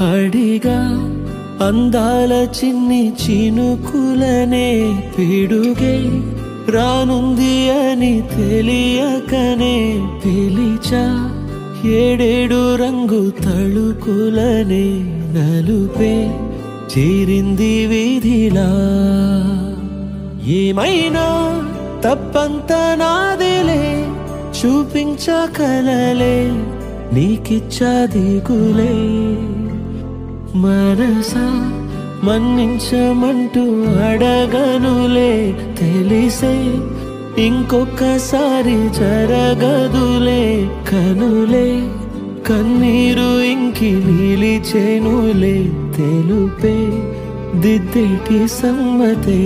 అడిగా అందాల చిన్ని చినుకులనే పిడుగే రానుంది అని తెలియకనే పిలిచా ఏడేడు రంగు తళుకులనే నలుపే చేరింది వీధిలా ఏమైనా తప్పంత నాదిలే చూపించకలలే నీకిచ్చా దిగులే మనసా మన్నించమంటూ అడగనులే తెలిసే ఇంకొకసారి జరగదులే కనులే కన్నీరు ఇంకి నిలిచేనులే తెలుపే దిద్దేటి సమ్మతే